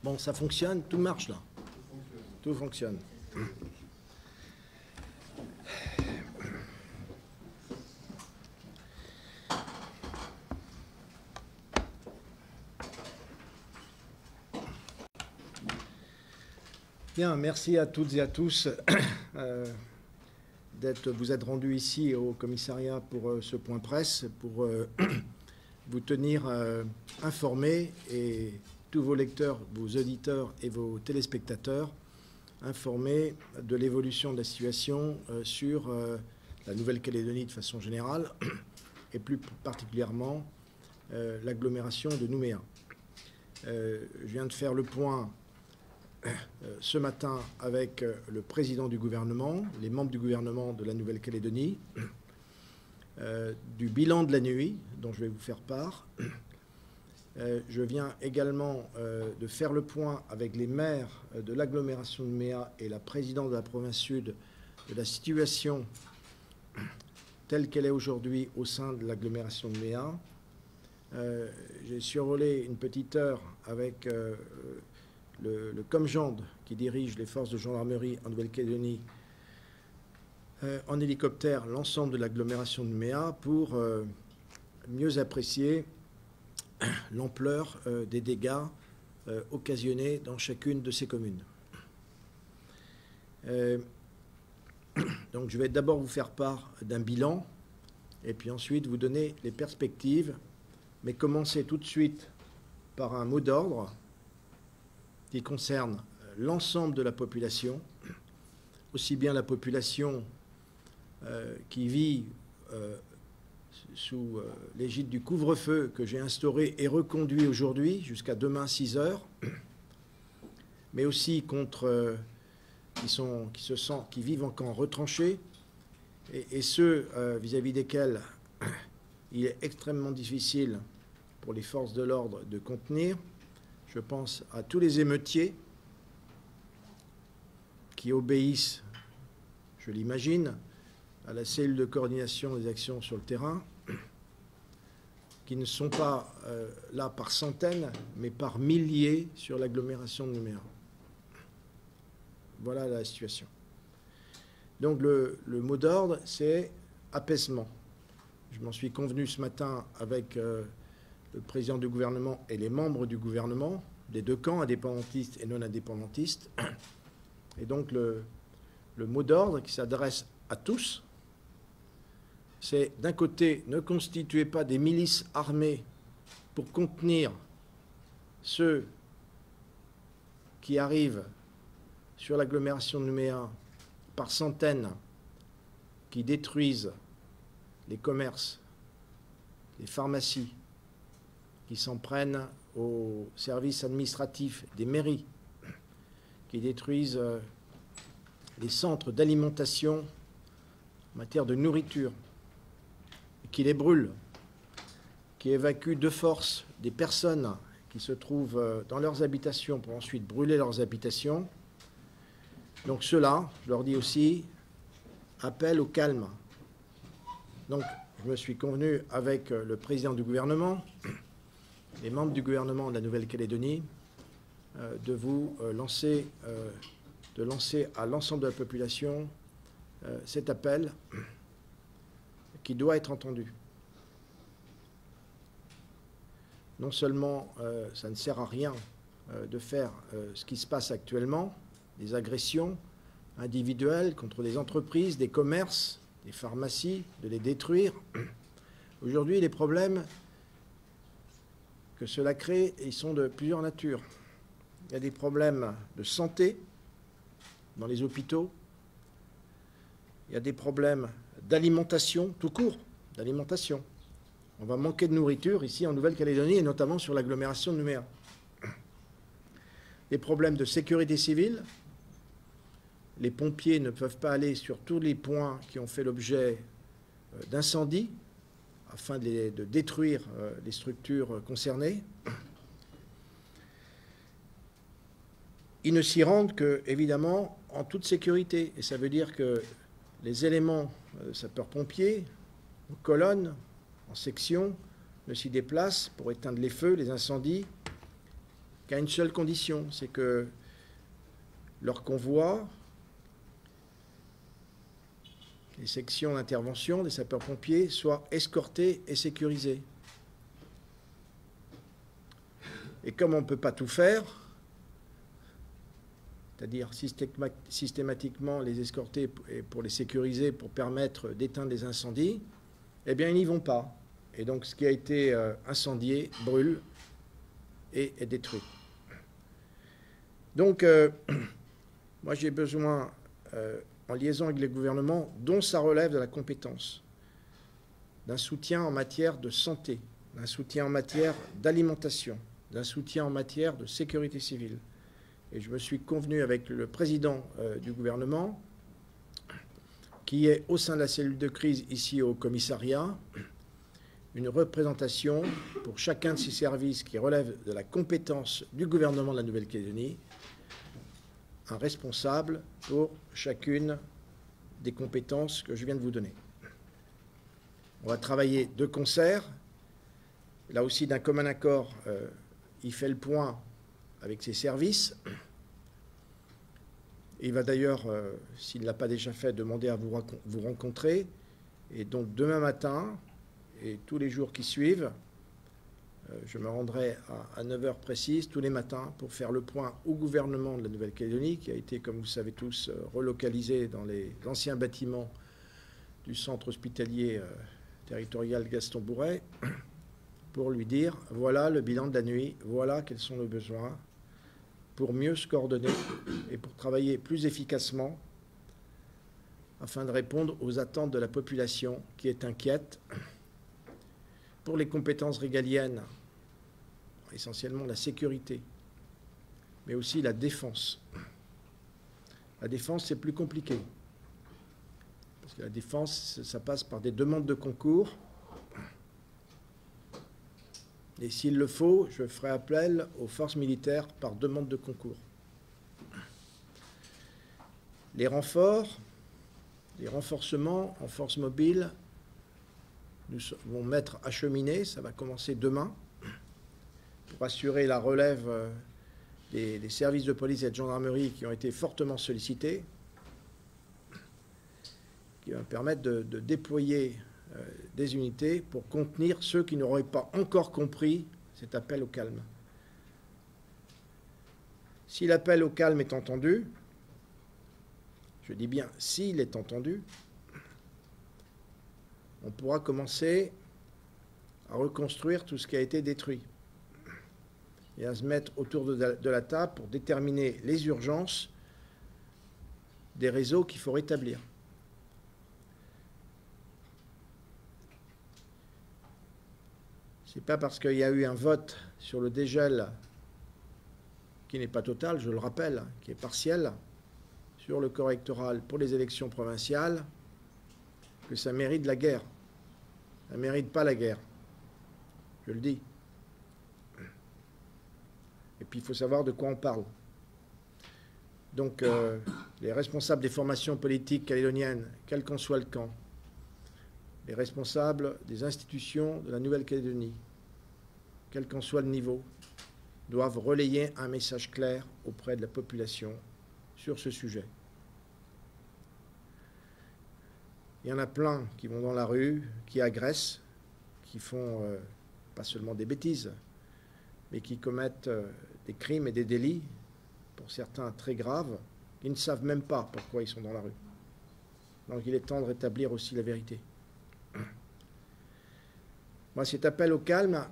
Bon, ça fonctionne, tout marche là. Tout fonctionne. Bien, merci à toutes et à tous vous être rendus ici au commissariat pour ce point presse, pour vous tenir informés, et tous vos lecteurs, vos auditeurs et vos téléspectateurs informés de l'évolution de la situation sur la Nouvelle-Calédonie de façon générale et plus particulièrement l'agglomération de Nouméa. Je viens de faire le point ce matin avec le président du gouvernement, les membres du gouvernement de la Nouvelle-Calédonie, du bilan de la nuit dont je vais vous faire part. Je viens également de faire le point avec les maires de l'agglomération de Nouméa et la présidente de la province sud de la situation telle qu'elle est aujourd'hui au sein de l'agglomération de Nouméa. J'ai survolé une petite heure avec le Comgend qui dirige les forces de gendarmerie en Nouvelle-Calédonie en hélicoptère l'ensemble de l'agglomération de Nouméa pour mieux apprécier l'ampleur des dégâts occasionnés dans chacune de ces communes. Donc je vais d'abord vous faire part d'un bilan et puis ensuite vous donner les perspectives, mais commencer tout de suite par un mot d'ordre qui concerne l'ensemble de la population, aussi bien la population qui vit sous l'égide du couvre-feu que j'ai instauré et reconduit aujourd'hui jusqu'à demain 6 heures, mais aussi contre qui vivent encore retranchés et ceux vis-à-vis desquels il est extrêmement difficile pour les forces de l'ordre de contenir. Je pense à tous les émeutiers qui obéissent, je l'imagine, à la cellule de coordination des actions sur le terrain, qui ne sont pas là par centaines, mais par milliers sur l'agglomération de Nouméa. Voilà la situation. Donc le mot d'ordre, c'est apaisement. Je m'en suis convenu ce matin avec le président du gouvernement et les membres du gouvernement, des deux camps, indépendantistes et non indépendantistes. Et donc le mot d'ordre qui s'adresse à tous, c'est d'un côté, ne constituez pas des milices armées pour contenir ceux qui arrivent sur l'agglomération de Nouméa par centaines, qui détruisent les commerces, les pharmacies, qui s'en prennent aux services administratifs des mairies, qui détruisent les centres d'alimentation en matière de nourriture, qui les brûlent, qui évacuent de force des personnes qui se trouvent dans leurs habitations pour ensuite brûler leurs habitations. Donc ceux-là, je leur dis aussi, appellent au calme. Donc je me suis convenu avec le président du gouvernement, les membres du gouvernement de la Nouvelle-Calédonie, de vous lancer à l'ensemble de la population cet appel qui doit être entendu. Non seulement ça ne sert à rien de faire ce qui se passe actuellement, des agressions individuelles contre des entreprises, des commerces, des pharmacies, de les détruire. Aujourd'hui, les problèmes que cela crée, ils sont de plusieurs natures. Il y a des problèmes de santé dans les hôpitaux. Il y a des problèmes d'alimentation, tout court, d'alimentation. On va manquer de nourriture ici en Nouvelle-Calédonie et notamment sur l'agglomération de Nouméa. Des problèmes de sécurité civile. Les pompiers ne peuvent pas aller sur tous les points qui ont fait l'objet d'incendies afin de détruire les structures concernées. Ils ne s'y rendent que, évidemment, en toute sécurité. Et ça veut dire que les éléments sapeurs-pompiers, en colonne, en section, ne s'y déplacent pour éteindre les feux, les incendies, qu'à une seule condition, c'est que leur convoi, les sections d'intervention des sapeurs-pompiers soient escortés et sécurisés. Et comme on ne peut pas tout faire, c'est-à-dire systématiquement les escorter et pour les sécuriser, pour permettre d'éteindre les incendies, eh bien, ils n'y vont pas. Et donc, ce qui a été incendié brûle et est détruit. Donc, moi, j'ai besoin, en liaison avec les gouvernements, dont ça relève de la compétence, d'un soutien en matière de santé, d'un soutien en matière d'alimentation, d'un soutien en matière de sécurité civile. Et je me suis convenu avec le président du gouvernement, qui est au sein de la cellule de crise ici au commissariat, une représentation pour chacun de ces services qui relèvent de la compétence du gouvernement de la Nouvelle-Calédonie, un responsable pour chacune des compétences que je viens de vous donner. On va travailler de concert. Là aussi, d'un commun accord, il fait le point avec ses services. Il va d'ailleurs, s'il ne l'a pas déjà fait, demander à vous rencontrer. Et donc demain matin et tous les jours qui suivent, je me rendrai à 9h précises tous les matins pour faire le point au gouvernement de la Nouvelle-Calédonie, qui a été, comme vous savez tous, relocalisé dans les anciens bâtiments du centre hospitalier territorial Gaston Bourret, pour lui dire, voilà le bilan de la nuit, voilà quels sont nos besoins, pour mieux se coordonner et pour travailler plus efficacement afin de répondre aux attentes de la population qui est inquiète pour les compétences régaliennes, essentiellement la sécurité, mais aussi la défense. La défense, c'est plus compliqué, parce que la défense, ça passe par des demandes de concours. Et s'il le faut, je ferai appel aux forces militaires par demande de concours. Les renforts, les renforcements en force mobile, nous vont mettre à cheminer, ça va commencer demain, pour assurer la relève des services de police et de gendarmerie qui ont été fortement sollicités, qui va permettre de déployer des unités pour contenir ceux qui n'auraient pas encore compris cet appel au calme. Si l'appel au calme est entendu, je dis bien s'il est entendu, on pourra commencer à reconstruire tout ce qui a été détruit et à se mettre autour de la table pour déterminer les urgences des réseaux qu'il faut rétablir. Ce n'est pas parce qu'il y a eu un vote sur le dégel qui n'est pas total, je le rappelle, qui est partiel, sur le corps électoral pour les élections provinciales, que ça mérite la guerre. Ça ne mérite pas la guerre. Je le dis. Et puis il faut savoir de quoi on parle. Donc les responsables des formations politiques calédoniennes, quel qu'en soit le camp, les responsables des institutions de la Nouvelle-Calédonie, quel qu'en soit le niveau, doivent relayer un message clair auprès de la population sur ce sujet. Il y en a plein qui vont dans la rue, qui agressent, qui font pas seulement des bêtises, mais qui commettent des crimes et des délits, pour certains très graves, qui ne savent même pas pourquoi ils sont dans la rue. Donc il est temps de rétablir aussi la vérité. Moi, cet appel au calme,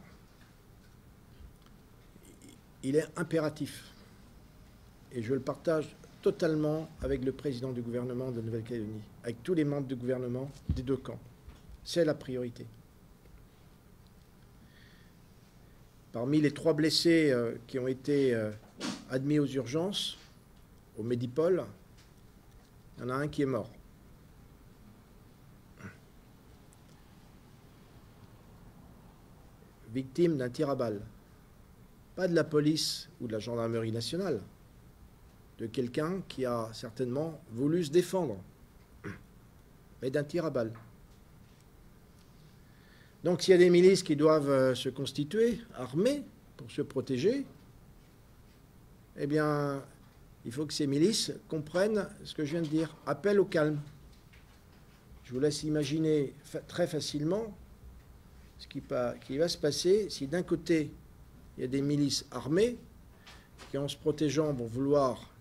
il est impératif. Et je le partage totalement avec le président du gouvernement de Nouvelle-Calédonie, avec tous les membres du gouvernement des deux camps. C'est la priorité. Parmi les 3 blessés qui ont été admis aux urgences, au Médipôle, il y en a un qui est mort. Victime d'un tir à balles. Pas de la police ou de la gendarmerie nationale, de quelqu'un qui a certainement voulu se défendre, mais d'un tir à balles. Donc s'il y a des milices qui doivent se constituer, armées, pour se protéger, eh bien, il faut que ces milices comprennent ce que je viens de dire. Appel au calme. Je vous laisse imaginer très facilement ce qui va se passer si d'un côté, il y a des milices armées qui, en se protégeant, vont vouloir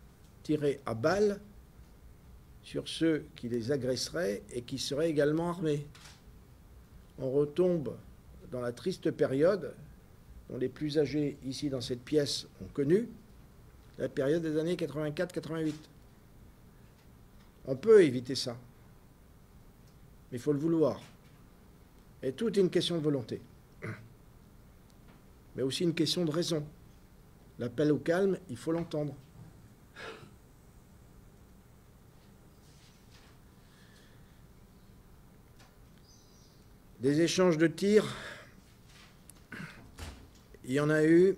tirer à balles sur ceux qui les agresseraient et qui seraient également armés. On retombe dans la triste période dont les plus âgés ici dans cette pièce ont connu, la période des années 84-88. On peut éviter ça, mais il faut le vouloir. Et tout est une question de volonté, mais aussi une question de raison. L'appel au calme, il faut l'entendre. Des échanges de tirs, il y en a eu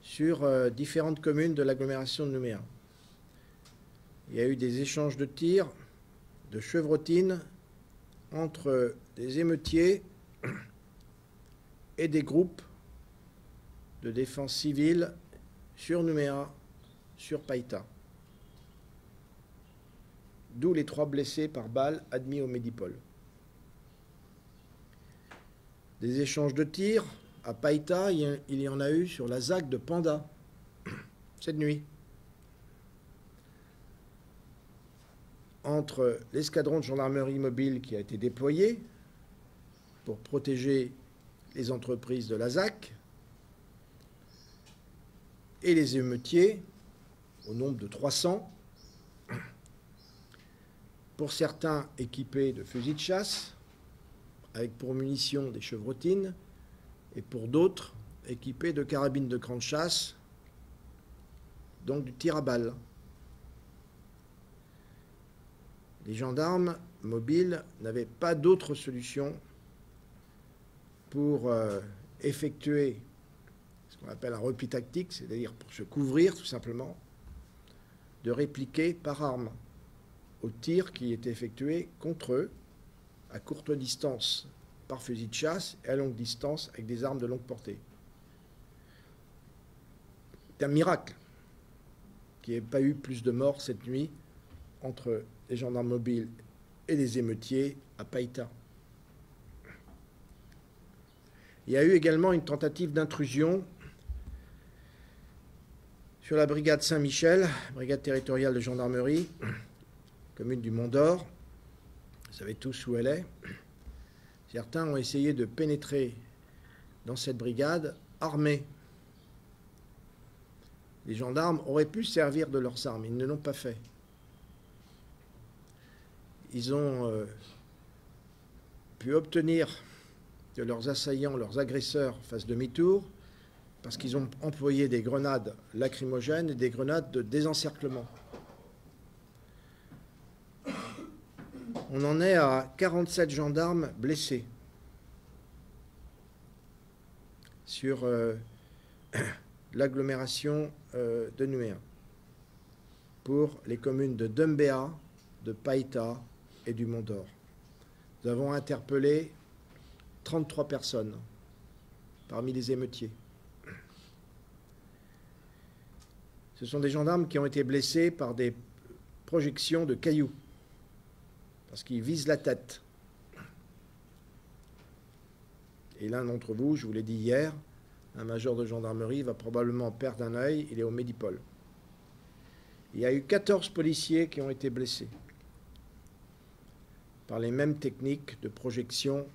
sur différentes communes de l'agglomération de Nouméa. Il y a eu des échanges de tirs, de chevrotines entre des émeutiers et des groupes de défense civile sur Nouméa, sur Païta. D'où les 3 blessés par balle admis au Médipôle. Des échanges de tirs à Païta, il y en a eu sur la ZAC de Panda, cette nuit, entre l'escadron de gendarmerie mobile qui a été déployé pour protéger les entreprises de la ZAC et les émeutiers, au nombre de 300, pour certains équipés de fusils de chasse, avec pour munitions des chevrotines, et pour d'autres équipés de carabines de grande chasse, donc du tir à balles. Les gendarmes mobiles n'avaient pas d'autre solution pour effectuer ce qu'on appelle un repli tactique, c'est-à-dire pour se couvrir tout simplement, de répliquer par arme au tir qui était effectué contre eux à courte distance par fusil de chasse et à longue distance avec des armes de longue portée. C'est un miracle qu'il n'y ait pas eu plus de morts cette nuit entre les gendarmes mobiles et les émeutiers à Païta. Il y a eu également une tentative d'intrusion sur la brigade Saint-Michel, brigade territoriale de gendarmerie, commune du Mont-d'Or. Vous savez tous où elle est. Certains ont essayé de pénétrer dans cette brigade armée. Les gendarmes auraient pu servir de leurs armes, ils ne l'ont pas fait. Ils ont pu obtenir que leurs assaillants, leurs agresseurs fassent demi-tour parce qu'ils ont employé des grenades lacrymogènes et des grenades de désencerclement. On en est à 47 gendarmes blessés sur l'agglomération de Nouméa pour les communes de Doumbéa, de Païta et du Mont-d'Or. Nous avons interpellé 33 personnes parmi les émeutiers. Ce sont des gendarmes qui ont été blessés par des projections de cailloux, parce qu'ils visent la tête. Et l'un d'entre vous, je vous l'ai dit hier, un major de gendarmerie va probablement perdre un œil, il est au Médipôle. Il y a eu 14 policiers qui ont été blessés par les mêmes techniques de projection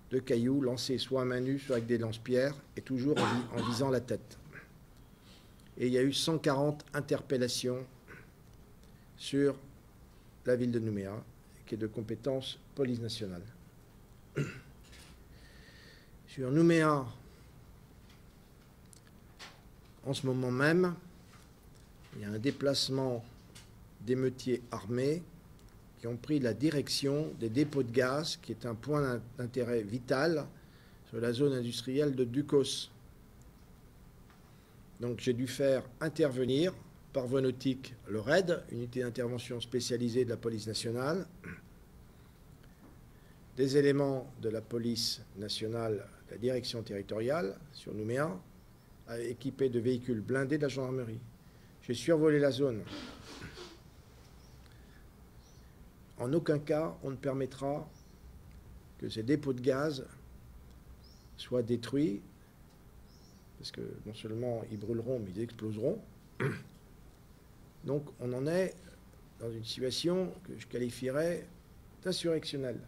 de cailloux lancés soit à main nue, soit avec des lance-pierres, et toujours en visant la tête. Et il y a eu 140 interpellations sur la ville de Nouméa, qui est de compétence police nationale. Sur Nouméa, en ce moment même, il y a un déplacement d'émeutiers armés qui ont pris la direction des dépôts de gaz, qui est un point d'intérêt vital sur la zone industrielle de Ducos. Donc j'ai dû faire intervenir par voie nautique le RAID, unité d'intervention spécialisée de la police nationale, des éléments de la police nationale, la direction territoriale sur Nouméa, équipés de véhicules blindés de la gendarmerie. J'ai survolé la zone. En aucun cas, on ne permettra que ces dépôts de gaz soient détruits, parce que non seulement ils brûleront, mais ils exploseront. Donc on en est dans une situation que je qualifierais d'insurrectionnelle.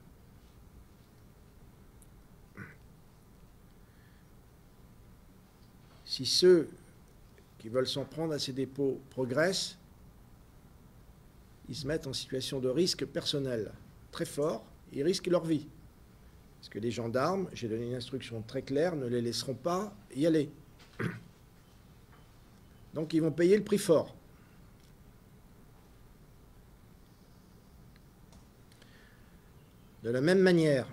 Si ceux qui veulent s'en prendre à ces dépôts progressent, ils se mettent en situation de risque personnel très fort, ils risquent leur vie. Parce que les gendarmes, j'ai donné une instruction très claire, ne les laisseront pas y aller. Donc ils vont payer le prix fort. De la même manière,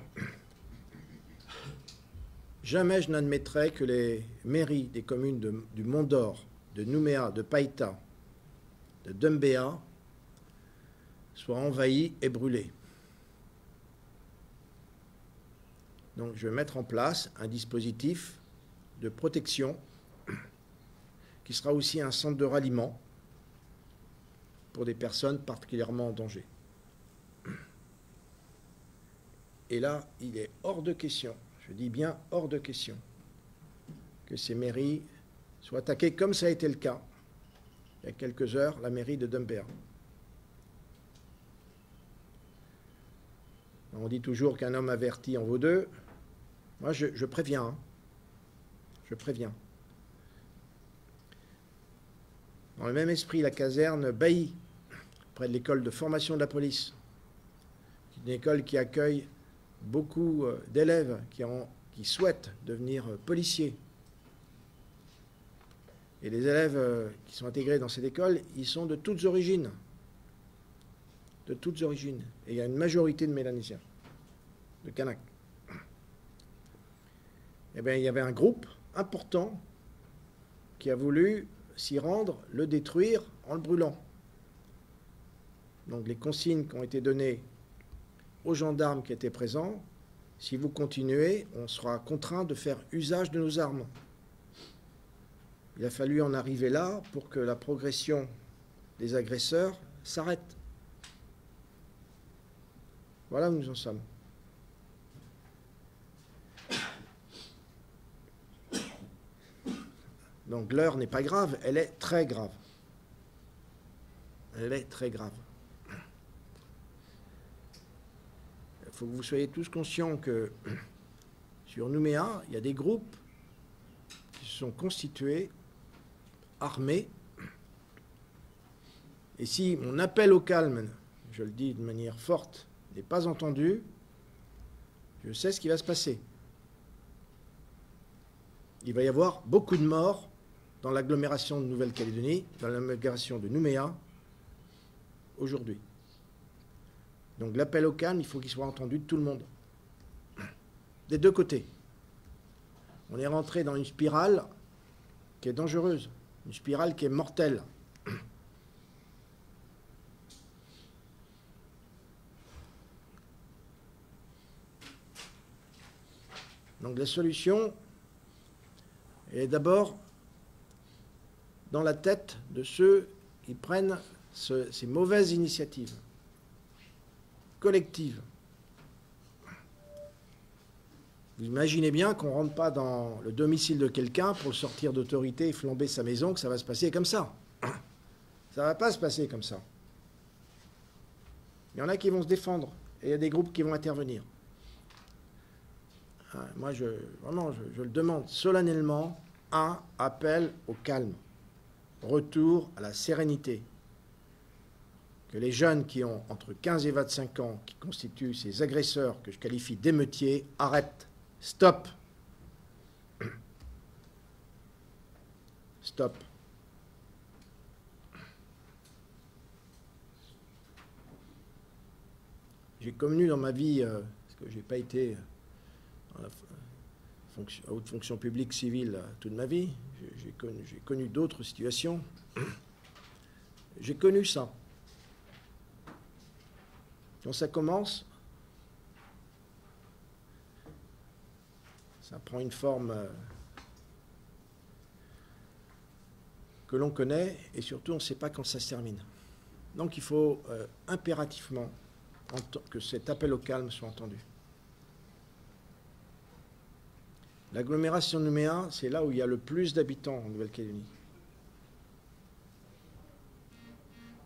jamais je n'admettrai que les mairies des communes du Mont d'Or, de Nouméa, de Païta, de Doumbéa soient envahies et brûlées. Donc je vais mettre en place un dispositif de protection qui sera aussi un centre de ralliement pour des personnes particulièrement en danger. Et là, il est hors de question, je dis bien hors de question, que ces mairies soient attaquées comme ça a été le cas il y a quelques heures, la mairie de Doumbéa. On dit toujours qu'un homme averti en vaut deux. Moi, je préviens. Hein. Je préviens. Dans le même esprit, la caserne Bailly, près de l'école de formation de la police, une école qui accueille beaucoup d'élèves qui souhaitent devenir policiers. Et les élèves qui sont intégrés dans cette école, ils sont de toutes origines. De toutes origines. Et il y a une majorité de Mélanésiens, de Kanaks. Eh bien, il y avait un groupe important qui a voulu s'y rendre, le détruire en le brûlant. Donc les consignes qui ont été données aux gendarmes qui étaient présents, si vous continuez, on sera contraint de faire usage de nos armes. Il a fallu en arriver là pour que la progression des agresseurs s'arrête. Voilà où nous en sommes. Donc l'heure n'est pas grave, elle est très grave. Elle est très grave. Il faut que vous soyez tous conscients que sur Nouméa, il y a des groupes qui se sont constitués, armés. Et si mon appel au calme, je le dis de manière forte, n'est pas entendu, je sais ce qui va se passer. Il va y avoir beaucoup de morts dans l'agglomération de Nouvelle-Calédonie, dans l'agglomération de Nouméa, aujourd'hui. Donc l'appel au calme, il faut qu'il soit entendu de tout le monde. Des deux côtés. On est rentré dans une spirale qui est dangereuse, une spirale qui est mortelle. Donc la solution est d'abord dans la tête de ceux qui prennent ces mauvaises initiatives collectives. Vous imaginez bien qu'on ne rentre pas dans le domicile de quelqu'un pour le sortir d'autorité et flamber sa maison, que ça va se passer comme ça. Ça ne va pas se passer comme ça. Il y en a qui vont se défendre et il y a des groupes qui vont intervenir. Moi, vraiment, je le demande solennellement, un appel au calme, retour à la sérénité. Que les jeunes qui ont entre 15 et 25 ans, qui constituent ces agresseurs que je qualifie d'émeutiers, arrêtent. Stop. Stop. J'ai connu dans ma vie, parce que je n'ai pas été dans la haute fonction publique civile toute ma vie, j'ai connu d'autres situations. J'ai connu ça. Quand ça commence, Ça prend une forme que l'on connaît et surtout on ne sait pas quand ça se termine. Donc il faut impérativement que cet appel au calme soit entendu. L'agglomération de Nouméa, c'est là où il y a le plus d'habitants en Nouvelle-Calédonie.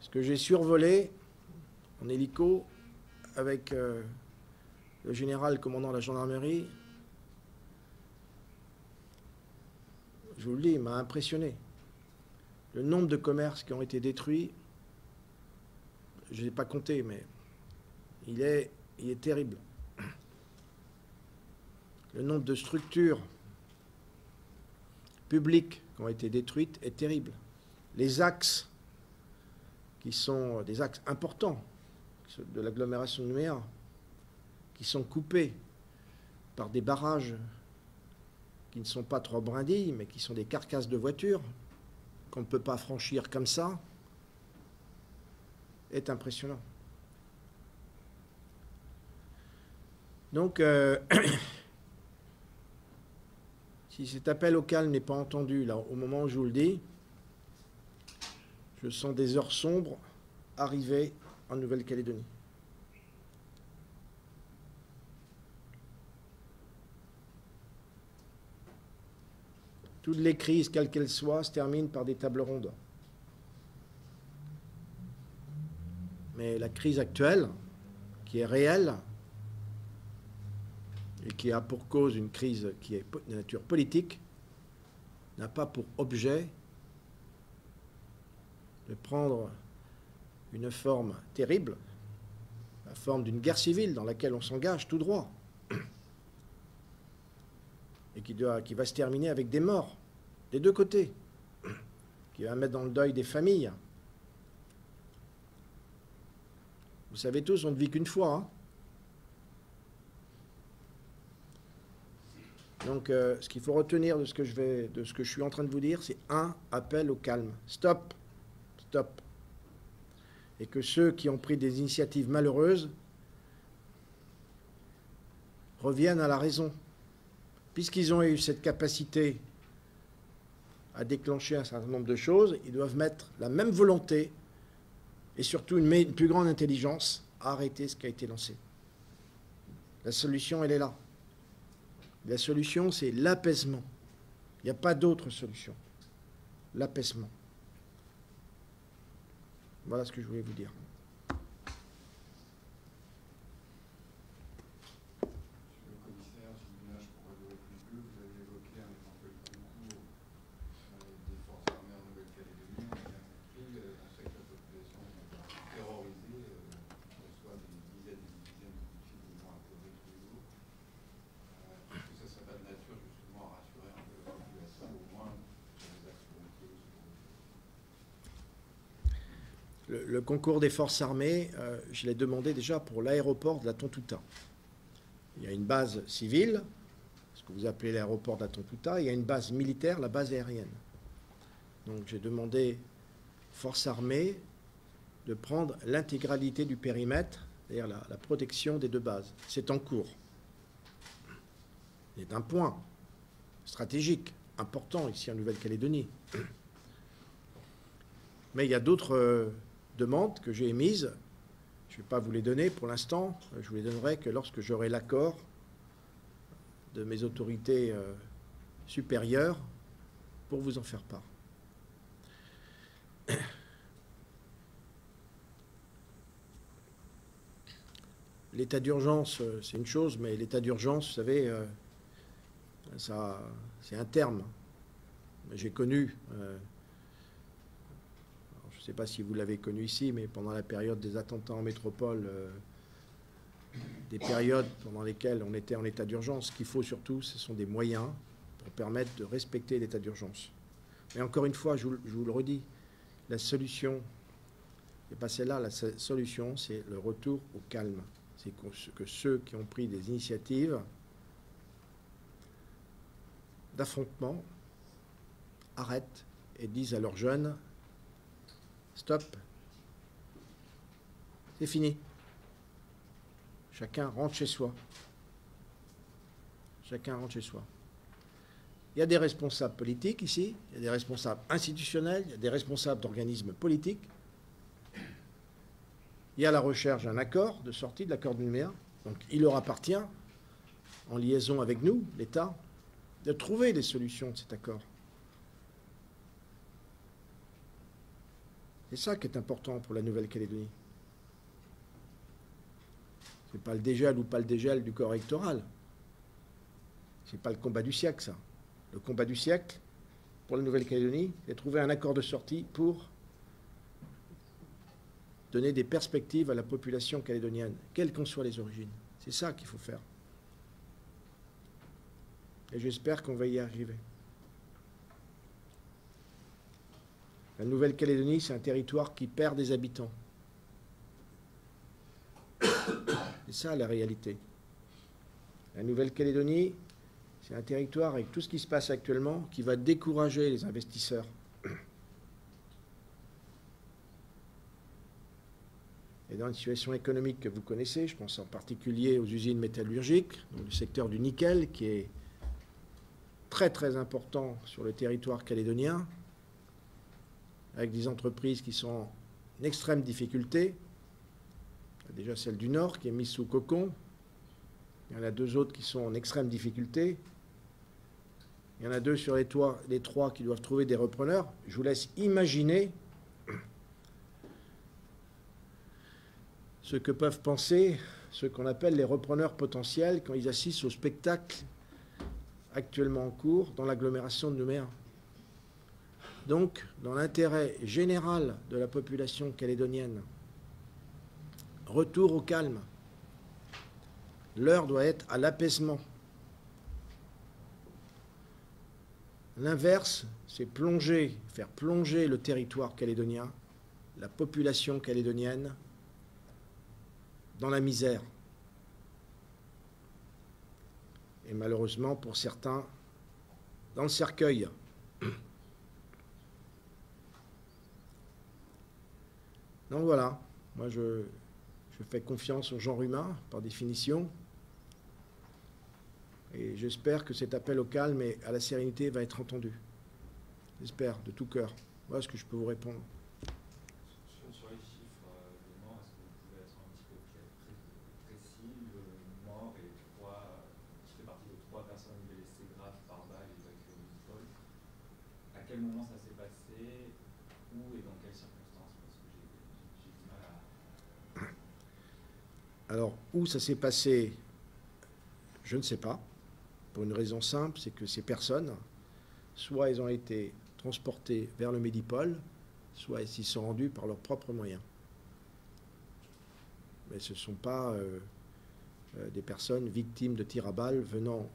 Ce que j'ai survolé en hélico avec le général commandant de la gendarmerie, je vous le dis, il m'a impressionné. Le nombre de commerces qui ont été détruits, je ne l'ai pas compté, mais il est terrible. Le nombre de structures publiques qui ont été détruites est terrible. Les axes, qui sont des axes importants de l'agglomération de Nouméa, qui sont coupés par des barrages qui ne sont pas 3 brindilles, mais qui sont des carcasses de voitures, qu'on ne peut pas franchir comme ça, est impressionnant. Donc, si cet appel au calme n'est pas entendu, là, au moment où je vous le dis, je sens des heures sombres arriver en Nouvelle-Calédonie. Toutes les crises, quelles qu'elles soient, se terminent par des tables rondes. Mais la crise actuelle, qui est réelle, et qui a pour cause une crise qui est de nature politique, n'a pas pour objet de prendre une forme terrible, la forme d'une guerre civile dans laquelle on s'engage tout droit, et qui va se terminer avec des morts, des deux côtés, qui va mettre dans le deuil des familles. Vous savez tous, on ne vit qu'une fois, hein. Donc, ce qu'il faut retenir de ce que je suis en train de vous dire, c'est un appel au calme. Stop, stop. Et que ceux qui ont pris des initiatives malheureuses reviennent à la raison. Puisqu'ils ont eu cette capacité à déclencher un certain nombre de choses, ils doivent mettre la même volonté et surtout une plus grande intelligence à arrêter ce qui a été lancé. La solution, elle est là. La solution, c'est l'apaisement. Il n'y a pas d'autre solution. L'apaisement. Voilà ce que je voulais vous dire. Monsieur le commissaire, Gilles Nage pour Radio Plus Bleu, vous avez évoqué un éventuel concours des forces armées en Nouvelle-Calédonie. On a bien compris, on sait que la population est terrorisée, on reçoit des dizaines et des dizaines de coups de fil qui vont appeller tous les jours. Est-ce que ça serait pas de nature justement à rassurer un peu la population, au moins sur les actions routiers? Le concours des forces armées, je l'ai demandé déjà pour l'aéroport de la Tontouta. Il y a une base civile, ce que vous appelez l'aéroport de la Tontouta, et il y a une base militaire, la base aérienne. Donc j'ai demandé aux forces armées de prendre l'intégralité du périmètre, c'est-à-dire la protection des deux bases. C'est en cours. C'est un point stratégique important ici en Nouvelle-Calédonie. Mais il y a d'autres demandes que j'ai émises. Je ne vais pas vous les donner pour l'instant. Je vous les donnerai que lorsque j'aurai l'accord de mes autorités supérieures pour vous en faire part. L'état d'urgence, c'est une chose, mais l'état d'urgence, vous savez, ça, c'est un terme. J'ai connu, je ne sais pas si vous l'avez connu ici, mais pendant la période des attentats en métropole, des périodes pendant lesquelles on était en état d'urgence. Ce qu'il faut surtout, ce sont des moyens pour permettre de respecter l'état d'urgence. Mais encore une fois, je vous le redis, la solution, n'est pas celle-là, la solution, c'est le retour au calme. C'est que ceux qui ont pris des initiatives d'affrontement arrêtent et disent à leurs jeunes « Stop, c'est fini. Chacun rentre chez soi. Chacun rentre chez soi. » Il y a des responsables politiques ici, il y a des responsables institutionnels, il y a des responsables d'organismes politiques. Il y a la recherche d'un accord de sortie de l'accord de Nouméa. Donc il leur appartient, en liaison avec nous, l'État, de trouver des solutions de cet accord. C'est ça qui est important pour la Nouvelle-Calédonie. Ce n'est pas le dégel ou pas le dégel du corps électoral. Ce n'est pas le combat du siècle, ça. Le combat du siècle, pour la Nouvelle-Calédonie, c'est de trouver un accord de sortie pour donner des perspectives à la population calédonienne, quelles qu'en soient les origines. C'est ça qu'il faut faire. Et j'espère qu'on va y arriver. La Nouvelle-Calédonie, c'est un territoire qui perd des habitants. C'est ça la réalité. La Nouvelle-Calédonie, c'est un territoire avec tout ce qui se passe actuellement qui va décourager les investisseurs. Et dans une situation économique que vous connaissez, je pense en particulier aux usines métallurgiques, dans le secteur du nickel, qui est très très important sur le territoire calédonien, avec des entreprises qui sont en extrême difficulté. Il y a déjà celle du Nord qui est mise sous cocon. Il y en a deux autres qui sont en extrême difficulté. Il y en a deux sur les trois qui doivent trouver des repreneurs. Je vous laisse imaginer ce que peuvent penser ceux qu'on appelle les repreneurs potentiels quand ils assistent au spectacle actuellement en cours dans l'agglomération de Nouméa. Donc, dans l'intérêt général de la population calédonienne, retour au calme. L'heure doit être à l'apaisement. L'inverse, c'est faire plonger le territoire calédonien, la population calédonienne, dans la misère. Et malheureusement, pour certains, dans le cercueil. Donc voilà, moi je fais confiance au genre humain, par définition. Et j'espère que cet appel au calme et à la sérénité va être entendu. J'espère, de tout cœur. Voilà ce que je peux vous répondre. Sur les chiffres de morts, est-ce que vous pouvez être un petit peu précis? Le mort et qui fait partie de 3 personnes blessées graves par balle évacuées au Médipôle. À quel moment ça s'est passé? Où et dans quelles circonstances? Parce que j'ai du mal à... Alors, où ça s'est passé, je ne sais pas. Pour une raison simple, c'est que ces personnes, soit elles ont été transportées vers le Médipôle, soit elles s'y sont rendues par leurs propres moyens. Mais ce ne sont pas des personnes victimes de tirs à balles venant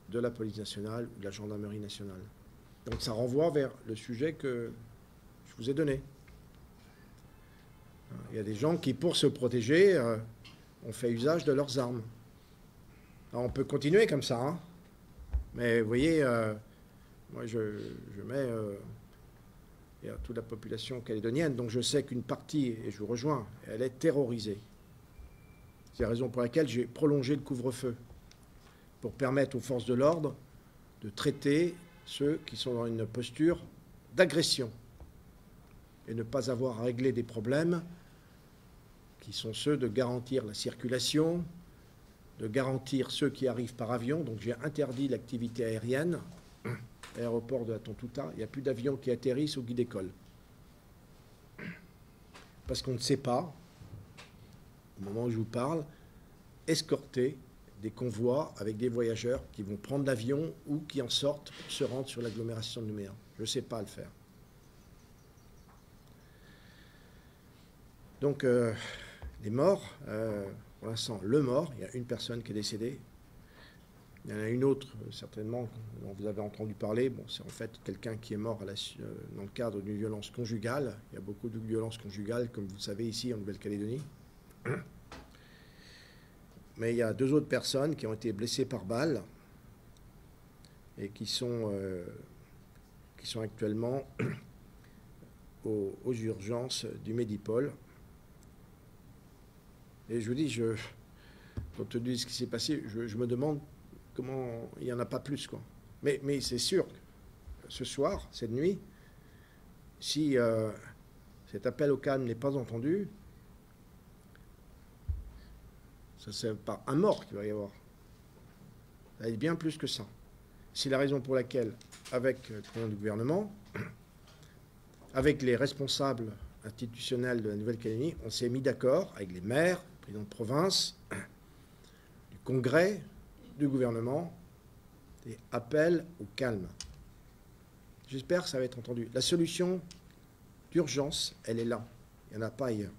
de la police nationale ou de la gendarmerie nationale. Donc ça renvoie vers le sujet que je vous ai donné. Il y a des gens qui, pour se protéger, ont fait usage de leurs armes. Alors on peut continuer comme ça, hein. Mais vous voyez, moi je mets toute la population calédonienne, donc je sais qu'une partie, et je vous rejoins, elle est terrorisée. C'est la raison pour laquelle j'ai prolongé le couvre-feu, pour permettre aux forces de l'ordre de traiter ceux qui sont dans une posture d'agression et ne pas avoir à régler des problèmes qui sont ceux de garantir la circulation, de garantir ceux qui arrivent par avion. Donc j'ai interdit l'activité aérienne. L'aéroport de la Tontouta, il n'y a plus d'avions qui atterrissent ou qui décollent. Parce qu'on ne sait pas, au moment où je vous parle, escorter des convois avec des voyageurs qui vont prendre l'avion ou qui en sortent pour se rendre sur l'agglomération de Nouméa. Je ne sais pas le faire. Donc, les morts, pour l'instant, le mort, il y a une personne qui est décédée. Il y en a une autre, certainement, dont vous avez entendu parler. Bon, c'est en fait quelqu'un qui est mort dans le cadre d'une violence conjugale. Il y a beaucoup de violences conjugales, comme vous le savez, ici, en Nouvelle-Calédonie. Mais il y a 2 autres personnes qui ont été blessées par balle et qui sont actuellement aux urgences du Médipôle. Et je vous dis, compte tenu de ce qui s'est passé, je me demande comment il n'y en a pas plus, quoi. Mais c'est sûr, ce soir, cette nuit, si cet appel au calme n'est pas entendu, ça c'est pas un mort qu'il va y avoir. Ça va être bien plus que ça. C'est la raison pour laquelle, avec le président du gouvernement, avec les responsables institutionnels de la Nouvelle-Calédonie, on s'est mis d'accord avec les maires, le président de province, du Congrès, du gouvernement, et appel au calme. J'espère que ça va être entendu. La solution d'urgence, elle est là. Il n'y en a pas ailleurs.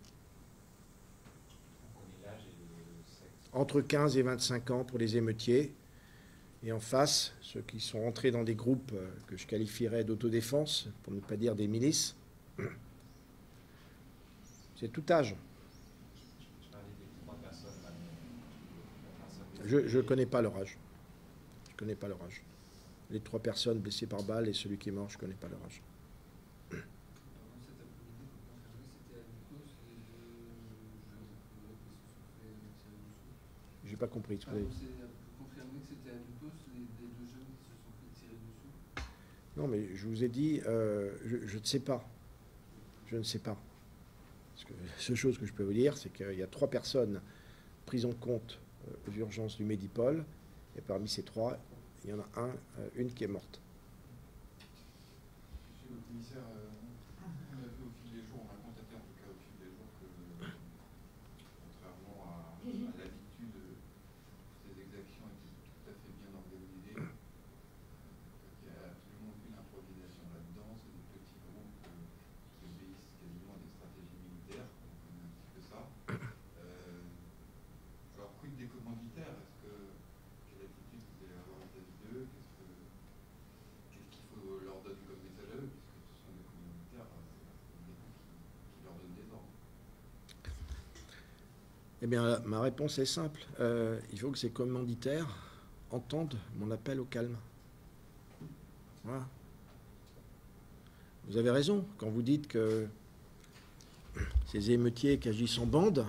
Entre 15 et 25 ans pour les émeutiers. Et en face, ceux qui sont entrés dans des groupes que je qualifierais d'autodéfense, pour ne pas dire des milices, c'est tout âge. Je ne connais pas leur âge. Je ne connais pas leur âge. Les 3 personnes blessées par balle et celui qui est mort, je ne connais pas leur âge. J'ai pas compris. Confirmer que c'était à Dutos, les 2 jeunes qui se sont fait tirer dessus. Non, mais je vous ai dit, je ne sais pas. Je ne sais pas. Parce que la seule chose que je peux vous dire, c'est qu'il y a 3 personnes prises en compte aux urgences du Medipol, et parmi ces 3, il y en a une qui est morte. Monsieur le commissaire, on a vu au fil des jours, on a constaté en tout cas au fil des jours que, contrairement à l'habitude, ces exactions étaient tout à fait bien organisées. Il n'y a absolument aucune improvisation là-dedans, c'est des petits groupes qui obéissent quasiment à des stratégies militaires, on connaît un petit peu ça. Alors, quid des commanditaires? Quelle attitude vous allez avoir vis-à-vis d'eux? Qu'est-ce qu'il faut leur donner comme message à eux? Puisque ce sont des commanditaires, c'est des qui leur donnent des ordres. Eh bien, ma réponse est simple. Il faut que ces commanditaires entendent mon appel au calme. Voilà. Vous avez raison quand vous dites que ces émeutiers qui agissent en bande,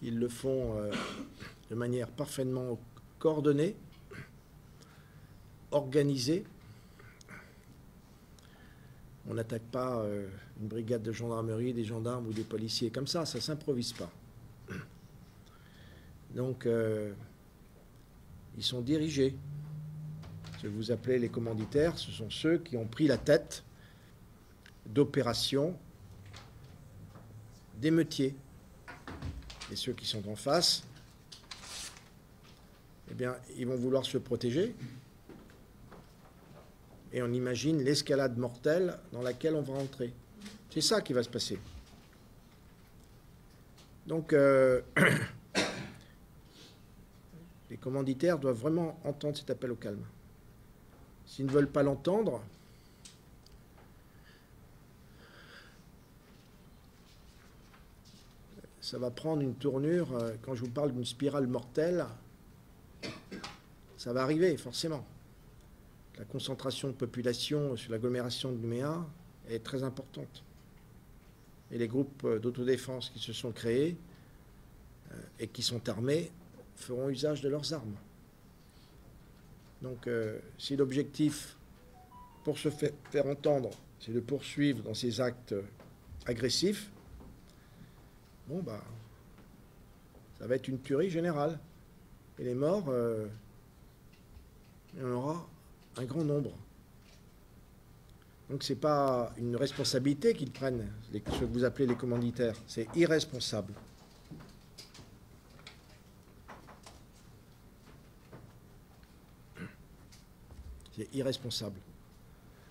ils le font de manière parfaitement coordonnée, organisée. On n'attaque pas une brigade de gendarmerie, des gendarmes ou des policiers comme ça ne s'improvise pas. Donc, ils sont dirigés. Ce que vous appelez les commanditaires, ce sont ceux qui ont pris la tête d'opérations d'émeutiers. Et ceux qui sont en face, eh bien, ils vont vouloir se protéger. Et on imagine l'escalade mortelle dans laquelle on va rentrer. C'est ça qui va se passer. Donc, les commanditaires doivent vraiment entendre cet appel au calme. S'ils ne veulent pas l'entendre, ça va prendre une tournure. Quand je vous parle d'une spirale mortelle, ça va arriver, forcément. La concentration de population sur l'agglomération de Nouméa est très importante. Et les groupes d'autodéfense qui se sont créés et qui sont armés feront usage de leurs armes. Donc, si l'objectif, pour se faire entendre, c'est de poursuivre dans ces actes agressifs, bon, bah, ça va être une tuerie générale. Et les morts, il y en aura un grand nombre. Donc, ce n'est pas une responsabilité qu'ils prennent, ce que vous appelez les commanditaires. C'est irresponsable. C'est irresponsable.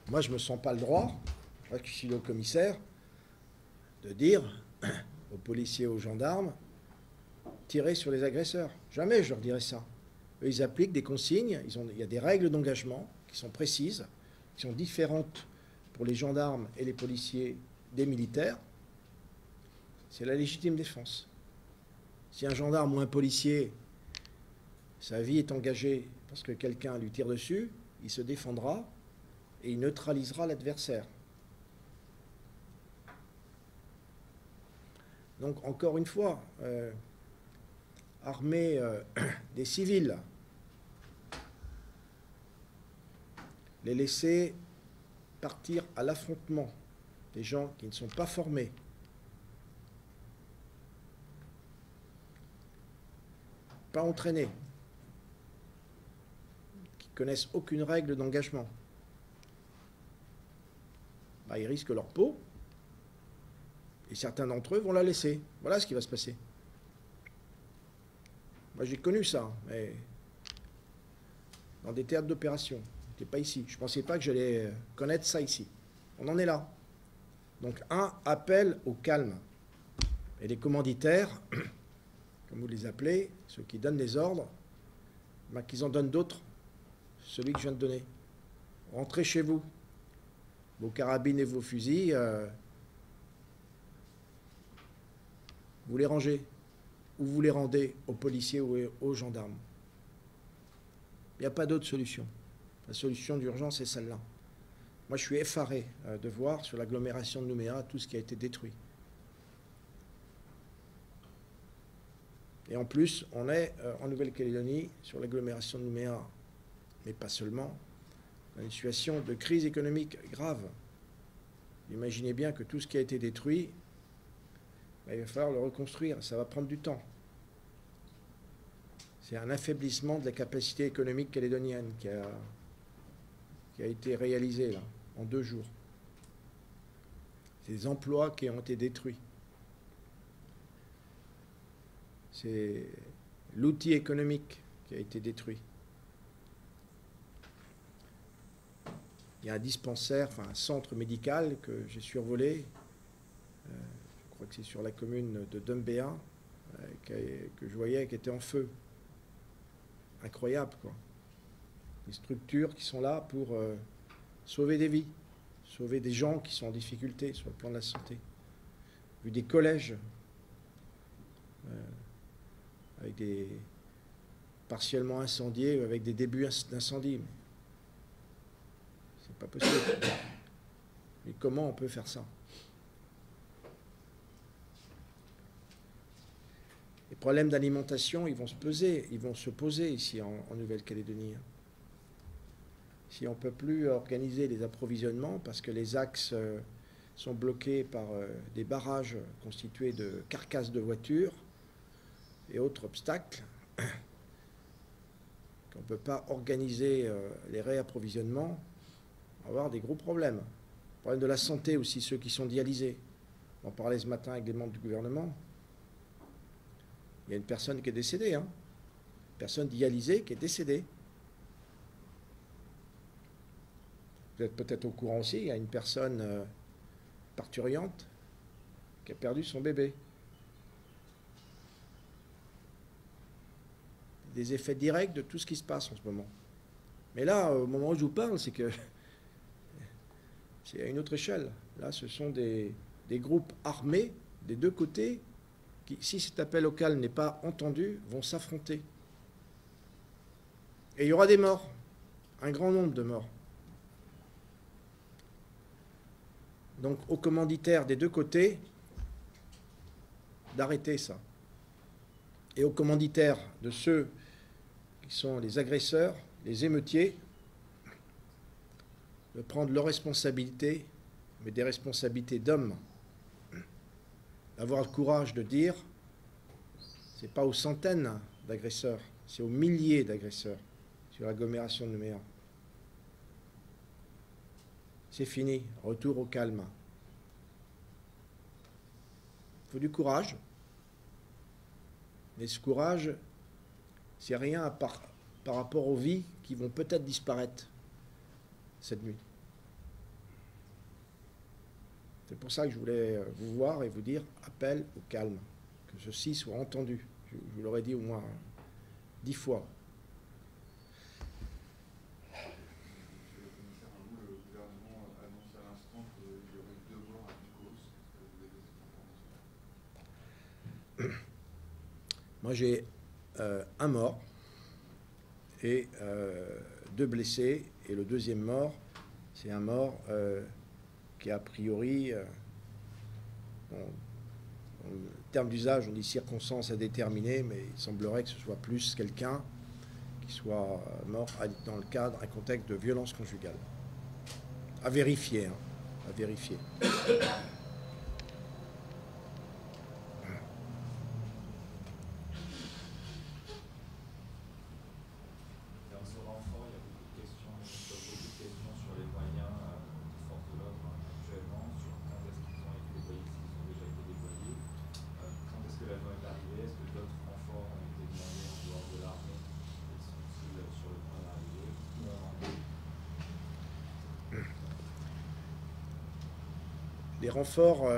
Moi, je ne me sens pas le droit, moi qui suis le commissaire, de dire aux policiers, aux gendarmes, tirez sur les agresseurs. Jamais je leur dirai ça. Eux, ils appliquent des consignes, il y a des règles d'engagement qui sont précises, qui sont différentes pour les gendarmes et les policiers des militaires. C'est la légitime défense. Si un gendarme ou un policier, sa vie est engagée parce que quelqu'un lui tire dessus, il se défendra et il neutralisera l'adversaire. Donc, encore une fois, armer des civils les laisser partir à l'affrontement des gens qui ne sont pas formés, pas entraînés, qui connaissent aucune règle d'engagement, bah, ils risquent leur peau et certains d'entre eux vont la laisser. Voilà ce qui va se passer. Moi j'ai connu ça, mais dans des théâtres d'opération. C'était pas ici. Je ne pensais pas que j'allais connaître ça ici. On en est là. Donc, un appel au calme. Et les commanditaires, comme vous les appelez, ceux qui donnent les ordres, ben, qu'ils en donnent d'autres. Celui que je viens de donner. Rentrez chez vous. Vos carabines et vos fusils, vous les rangez. Ou vous les rendez aux policiers ou aux gendarmes. Il n'y a pas d'autre solution. La solution d'urgence est celle-là. Moi, je suis effaré de voir sur l'agglomération de Nouméa tout ce qui a été détruit. Et en plus, on est en Nouvelle-Calédonie, sur l'agglomération de Nouméa, mais pas seulement, dans une situation de crise économique grave. Imaginez bien que tout ce qui a été détruit, ben, il va falloir le reconstruire. Ça va prendre du temps. C'est un affaiblissement de la capacité économique calédonienne qui a été réalisé là, en 2 jours. C'est des emplois qui ont été détruits. C'est l'outil économique qui a été détruit. Il y a un dispensaire, enfin un centre médical que j'ai survolé, je crois que c'est sur la commune de Dumbéa, que je voyais qui était en feu. Incroyable, quoi. Des structures qui sont là pour sauver des vies, sauver des gens qui sont en difficulté sur le plan de la santé. Vu des collèges avec des partiellement incendiés, avec des débuts d'incendie. C'est pas possible. Mais comment on peut faire ça? Les problèmes d'alimentation, ils vont se poser ici en Nouvelle-Calédonie. Si on ne peut plus organiser les approvisionnements parce que les axes sont bloqués par des barrages constitués de carcasses de voitures et autres obstacles, qu'on ne peut pas organiser les réapprovisionnements, on va avoir des gros problèmes. Problème de la santé aussi, ceux qui sont dialysés. On en parlait ce matin avec des membres du gouvernement. Il y a une personne qui est décédée, hein. Une personne dialysée qui est décédée. Vous êtes peut-être au courant aussi, il y a une personne parturiente qui a perdu son bébé. Des effets directs de tout ce qui se passe en ce moment. Mais là, au moment où je vous parle, c'est que c'est à une autre échelle. Là, ce sont des groupes armés des 2 côtés qui, si cet appel au calme n'est pas entendu, vont s'affronter. Et il y aura des morts, un grand nombre de morts. Donc, aux commanditaires des 2 côtés, d'arrêter ça. Et aux commanditaires de ceux qui sont les agresseurs, les émeutiers, de prendre leurs responsabilités, mais des responsabilités d'hommes. D'avoir le courage de dire, c'est pas aux centaines d'agresseurs, c'est aux milliers d'agresseurs sur l'agglomération de Nouméa. C'est fini, retour au calme. Il faut du courage, mais ce courage, c'est rien par rapport aux vies qui vont peut-être disparaître cette nuit. C'est pour ça que je voulais vous voir et vous dire appel au calme, que ceci soit entendu. Je vous l'aurais dit au moins 10 fois. Monsieur le commissaire, le gouvernement annonce à l'instant qu'il y aurait 2 morts à Nikos. Est-ce que vous avez cette information? Moi, j'ai un mort et 2 blessés. Et le 2e mort, c'est un mort qui, a priori, en termes d'usage, on dit circonstances à déterminer, mais il semblerait que ce soit plus quelqu'un qui soit mort dans le cadre, un contexte de violence conjugale. À vérifier, hein, à vérifier. Dans ce renfort, il y a beaucoup de questions sur les moyens des forces de l'ordre actuellement, sur quand est-ce qu'ils ont été déployés, s'ils ont déjà été déployés, quand est-ce que l'avion est arrivé, est-ce que d'autres renforts ont été demandés en dehors de l'armée, et sont-ils sur le point d'arriver, où on en est? Les renforts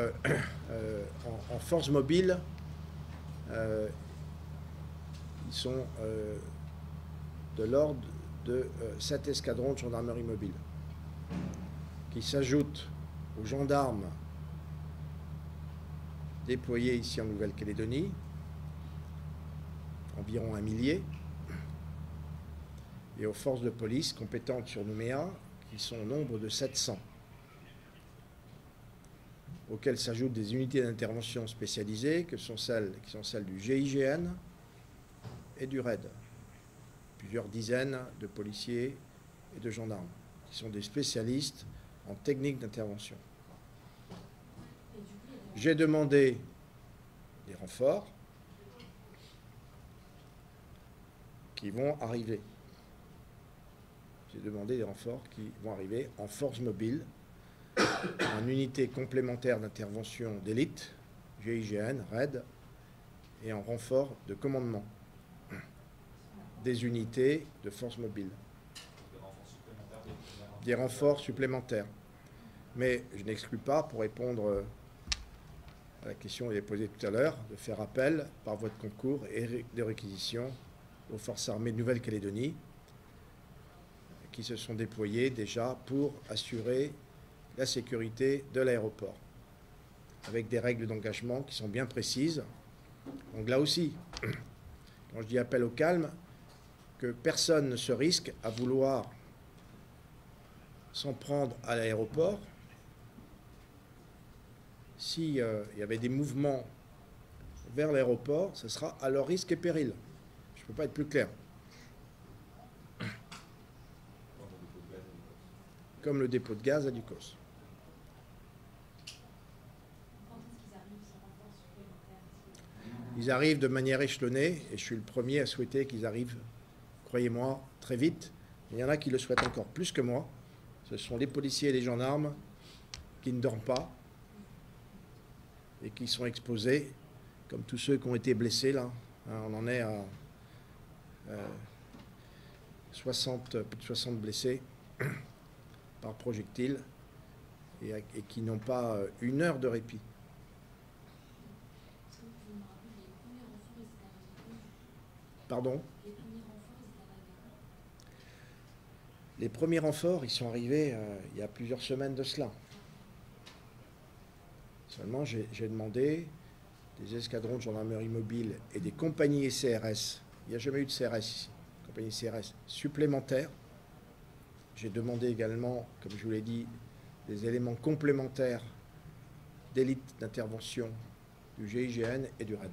en force mobile, ils sont de l'ordre de 7 escadrons de gendarmerie mobile, qui s'ajoutent aux gendarmes déployés ici en Nouvelle-Calédonie, environ 1 millier, et aux forces de police compétentes sur Nouméa, qui sont au nombre de 700. Auxquelles s'ajoutent des unités d'intervention spécialisées, qui sont celles du GIGN et du RAID. Plusieurs dizaines de policiers et de gendarmes, qui sont des spécialistes en technique d'intervention. J'ai demandé des renforts qui vont arriver. J'ai demandé des renforts qui vont arriver en force mobile, en unité complémentaire d'intervention d'élite, GIGN, RAID, et en renfort de commandement des unités de force mobile. Des renforts supplémentaires. Mais je n'exclus pas, pour répondre à la question que j'ai posée tout à l'heure, de faire appel par voie de concours et de réquisition aux forces armées de Nouvelle-Calédonie qui se sont déployées déjà pour assurer la sécurité de l'aéroport, avec des règles d'engagement qui sont bien précises. Donc là aussi, quand je dis appel au calme, que personne ne se risque à vouloir s'en prendre à l'aéroport s'il y avait des mouvements vers l'aéroport, ce sera à leur risque et péril. Je ne peux pas être plus clair. Comme le dépôt de gaz à Ducos. Ils arrivent de manière échelonnée, et je suis le premier à souhaiter qu'ils arrivent, croyez-moi, très vite. Il y en a qui le souhaitent encore plus que moi. Ce sont les policiers et les gendarmes qui ne dorment pas et qui sont exposés, comme tous ceux qui ont été blessés, là. On en est à plus de 60 blessés par projectile et qui n'ont pas une heure de répit. Pardon ? Les premiers renforts, ils sont arrivés il y a plusieurs semaines de cela. Seulement, j'ai demandé des escadrons de gendarmerie mobile et des compagnies CRS. Il n'y a jamais eu de CRS ici. Compagnies CRS supplémentaires. J'ai demandé également, comme je vous l'ai dit, des éléments complémentaires d'élite d'intervention du GIGN et du RAID.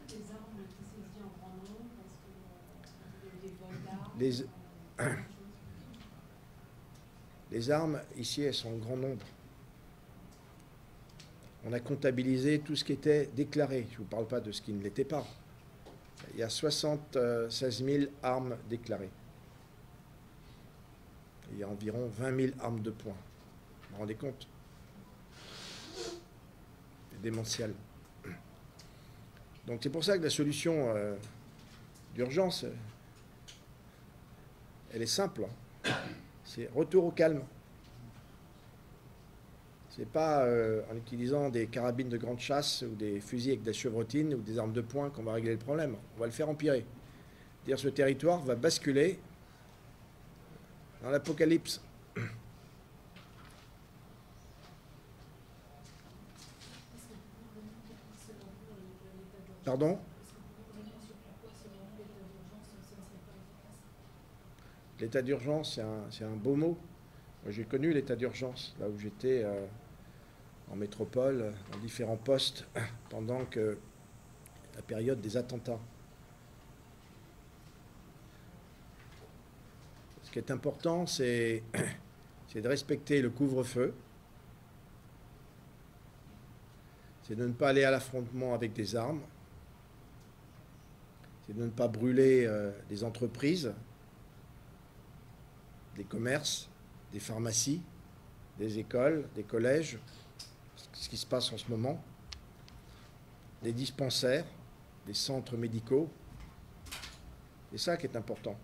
Les armes qui saisissent en grand nombre, parce que des vols d'armes. Les armes, ici, elles sont en grand nombre. On a comptabilisé tout ce qui était déclaré. Je ne vous parle pas de ce qui ne l'était pas. Il y a 76 000 armes déclarées. Il y a environ 20 000 armes de poing. Vous vous rendez compte? C'est démentiel. Donc c'est pour ça que la solution d'urgence, elle est simple. C'est retour au calme. Ce n'est pas en utilisant des carabines de grande chasse ou des fusils avec des chevrotines ou des armes de poing qu'on va régler le problème. On va le faire empirer. C'est-à-dire ce territoire va basculer dans l'apocalypse. Pardon ? L'état d'urgence, c'est un beau mot. Moi, j'ai connu l'état d'urgence, là où j'étais en métropole, dans différents postes, pendant que la période des attentats. Ce qui est important, c'est de respecter le couvre-feu, c'est de ne pas aller à l'affrontement avec des armes, c'est de ne pas brûler des entreprises, des commerces, des pharmacies, des écoles, des collèges, ce qui se passe en ce moment, des dispensaires, des centres médicaux. C'est ça qui est important,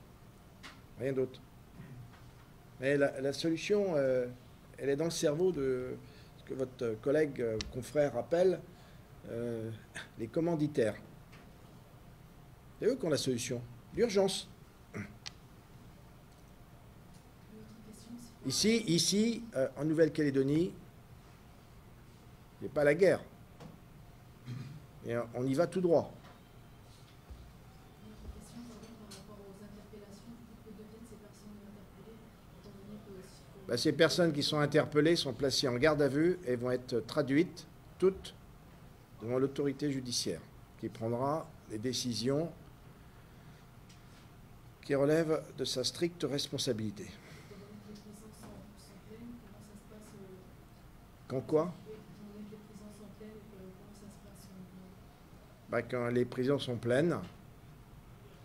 rien d'autre. Mais la solution, elle est dans le cerveau de ce que votre collègue, confrère appelle les commanditaires. C'est eux qui ont la solution, l'urgence. Ici, en Nouvelle-Calédonie, il n'y a pas la guerre. Et on y va tout droit. Ben, ces personnes qui sont interpellées sont placées en garde à vue et vont être traduites toutes devant l'autorité judiciaire qui prendra les décisions qui relèvent de sa stricte responsabilité. Quand quoi? Ben, quand les prisons sont pleines,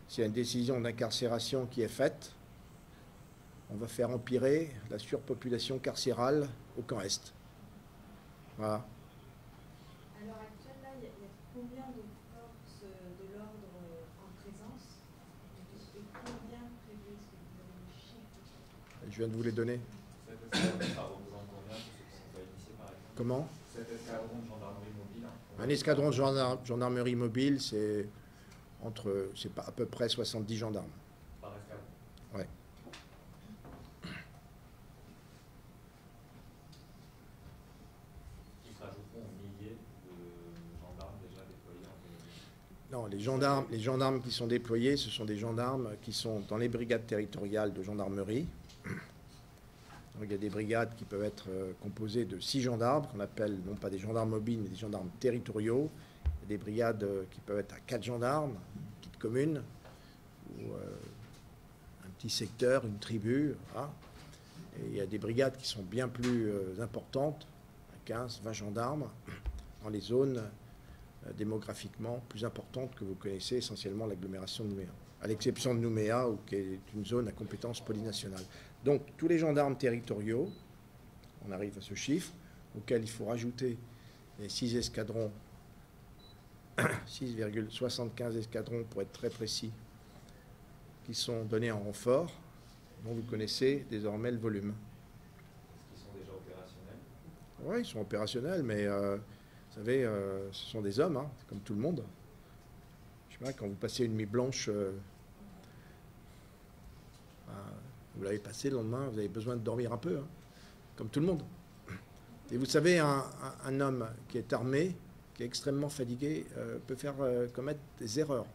s'il y a une décision d'incarcération qui est faite, on va faire empirer la surpopulation carcérale au camp Est. Voilà. À l'heure actuelle, là, il y a combien de forces de l'ordre en présence et combien prévues? Est-ce que vous avez des chiffres? Je viens de vous les donner. Ça représente combien pour ceux qui sont pas initiés, par exemple? Comment? Cet escadron de gendarmerie mobile. Un escadron de gendarmerie mobile, c'est à peu près 70 gendarmes. Par escadron. Ouais. Qui se rajouteront aux milliers de gendarmes déjà déployés en Calédonie. Non, les gendarmes qui sont déployés, ce sont des gendarmes qui sont dans les brigades territoriales de gendarmerie. Donc, il y a des brigades qui peuvent être composées de 6 gendarmes, qu'on appelle non pas des gendarmes mobiles, mais des gendarmes territoriaux. Il y a des brigades qui peuvent être à 4 gendarmes, une petite commune, ou un petit secteur, une tribu. Voilà. Et il y a des brigades qui sont bien plus importantes, à 15, 20 gendarmes, dans les zones démographiquement plus importantes que vous connaissez, essentiellement l'agglomération de Nouméa, à l'exception de Nouméa, qui est une zone à compétence polynationale. Donc, tous les gendarmes territoriaux, on arrive à ce chiffre, auquel il faut rajouter les 6 escadrons, 6,75 escadrons pour être très précis, qui sont donnés en renfort, dont vous connaissez désormais le volume. Est-ce qu'ils sont déjà opérationnels? Oui, ils sont opérationnels, mais vous savez, ce sont des hommes, hein, comme tout le monde. Je sais pas, quand vous passez une nuit blanche, vous l'avez passé le lendemain, vous avez besoin de dormir un peu, hein, comme tout le monde. Et vous savez, un homme qui est armé, qui est extrêmement fatigué, peut faire commettre des erreurs.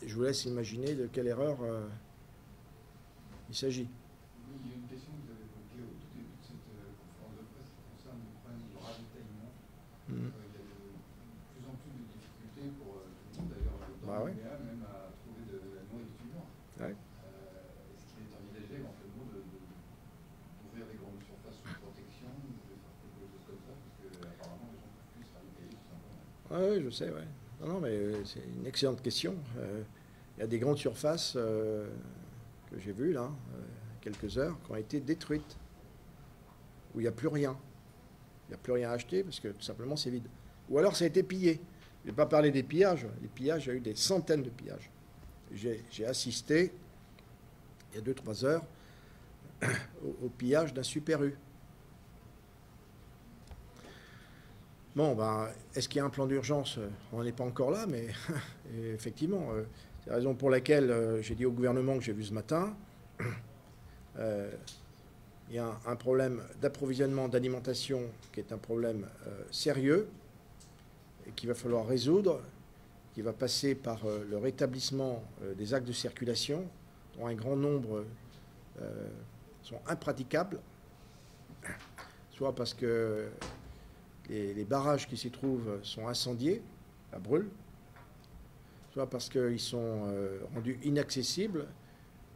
Et je vous laisse imaginer de quelle erreur il s'agit. Oui, il y a une question que vous avez évoquée au tout début de cette conférence de presse qui concerne le problème du ravitaillement. Il y a de plus en plus de difficultés pour tout le monde, d'ailleurs, dans le Nouméa, même à trouver de la nourriture. Ouais. Est-ce qu'il est envisagé éventuellement d'ouvrir des grandes surfaces sous protection, ou de faire quelque chose comme ça, parce que apparemment les gens ne peuvent plus se ravitailler tout simplement? Oui, je sais, ouais. Non, mais c'est une excellente question. Il y a des grandes surfaces que j'ai vues, là, quelques heures, qui ont été détruites, où il n'y a plus rien. Il n'y a plus rien à acheter, parce que tout simplement, c'est vide. Ou alors, ça a été pillé. Je ne vais pas parler des pillages. Les pillages, il y a eu des centaines de pillages. J'ai assisté, il y a 2-3 heures, au pillage d'un Super U. Bon, ben, est-ce qu'il y a un plan d'urgence? On n'en est pas encore là, mais effectivement, c'est la raison pour laquelle j'ai dit au gouvernement que j'ai vu ce matin, il y a un problème d'approvisionnement, d'alimentation qui est un problème sérieux et qu'il va falloir résoudre, qui va passer par le rétablissement des axes de circulation, dont un grand nombre sont impraticables, soit parce que les barrages qui s'y trouvent sont incendiés, à brûle, soit parce qu'ils sont rendus inaccessibles,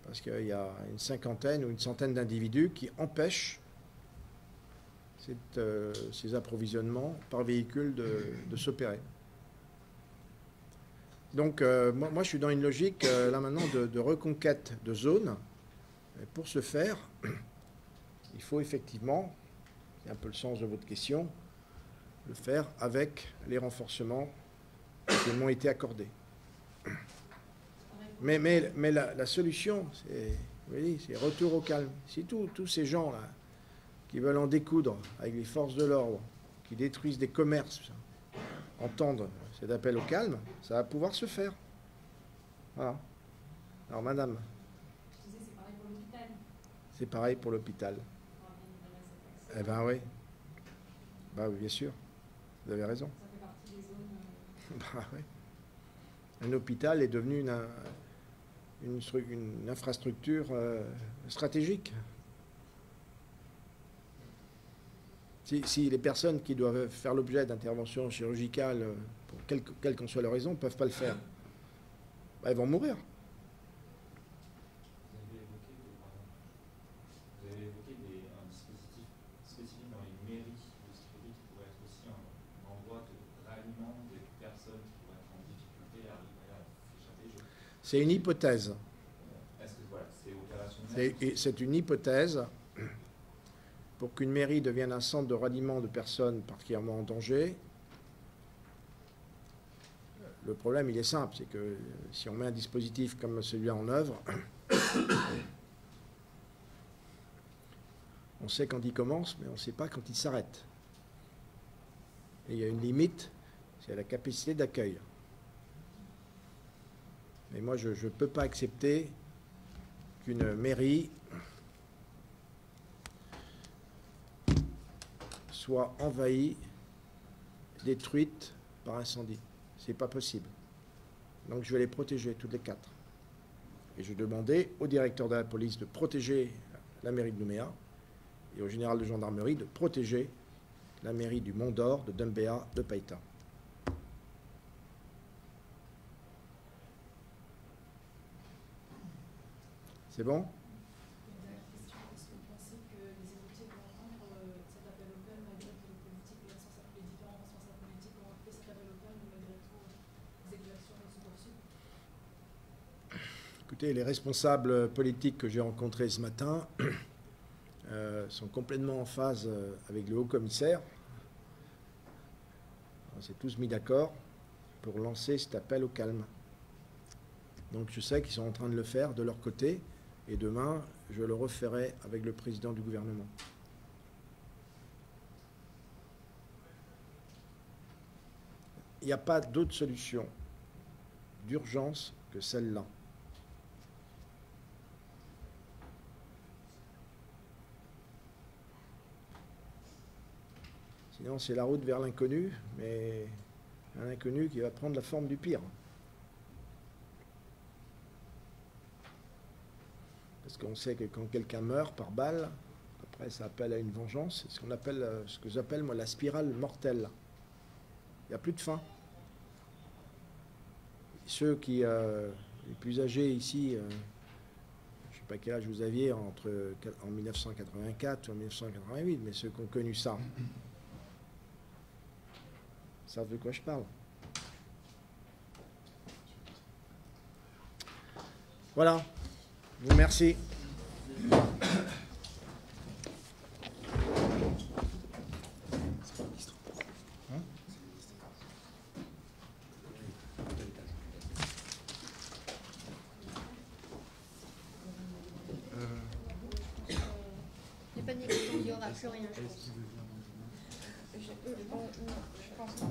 parce qu'il y a une cinquantaine ou une centaine d'individus qui empêchent ces approvisionnements par véhicule de s'opérer. Donc moi, je suis dans une logique là maintenant de reconquête de zones. Et pour ce faire, il faut effectivement, c'est un peu le sens de votre question, le faire avec les renforcements qui m'ont été accordés. Mais la solution, c'est retour au calme. Si tous ces gens-là qui veulent en découdre avec les forces de l'ordre, qui détruisent des commerces, entendent cet appel au calme, ça va pouvoir se faire. Voilà. Alors, madame. Je disais, c'est pareil pour l'hôpital. C'est pareil pour l'hôpital. Eh bien, oui. Bah oui, bien sûr. Vous avez raison. Ça fait partie des zones. Bah oui. Un hôpital est devenu une infrastructure stratégique. Si les personnes qui doivent faire l'objet d'interventions chirurgicales, pour quelle qu'en soit leur raison, ne peuvent pas le faire, bah, elles vont mourir. Vous avez évoqué un dispositif spécifique dans les mairies de sécurité qui pourrait être aussi un envoi de ralliement des personnes qui pourraient être en difficulté à arriver à s'échapper. C'est une hypothèse. Est-ce que voilà, c'est opérationnel? C'est une hypothèse. Pour qu'une mairie devienne un centre de ralliement de personnes particulièrement en danger, le problème, il est simple, c'est que si on met un dispositif comme celui-là en œuvre, on sait quand il commence, mais on ne sait pas quand il s'arrête. Et il y a une limite, c'est la capacité d'accueil. Mais moi, je ne peux pas accepter qu'une mairie soit envahie, détruite par incendie. C'est pas possible. Donc je vais les protéger, toutes les quatre. Et je demandais au directeur de la police de protéger la mairie de Nouméa et au général de gendarmerie de protéger la mairie du Mont d'Or, de Dumbéa, de Païta. C'est bon ? Écoutez, les responsables politiques que j'ai rencontrés ce matin sont complètement en phase avec le haut-commissaire. On s'est tous mis d'accord pour lancer cet appel au calme. Donc je sais qu'ils sont en train de le faire de leur côté et demain, je le referai avec le président du gouvernement. Il n'y a pas d'autre solution d'urgence que celle-là. Sinon, c'est la route vers l'inconnu, mais un inconnu qui va prendre la forme du pire. Parce qu'on sait que quand quelqu'un meurt par balle, après ça appelle à une vengeance, c'est ce que j'appelle moi la spirale mortelle. Il n'y a plus de fin. Ceux qui, les plus âgés ici, je ne sais pas quel âge vous aviez en 1984 ou en 1988, mais ceux qui ont connu ça, savent de quoi je parle. Voilà. Je vous remercie. Il n'y a pas de négociation, il n'y aura plus rien. Je pense pas.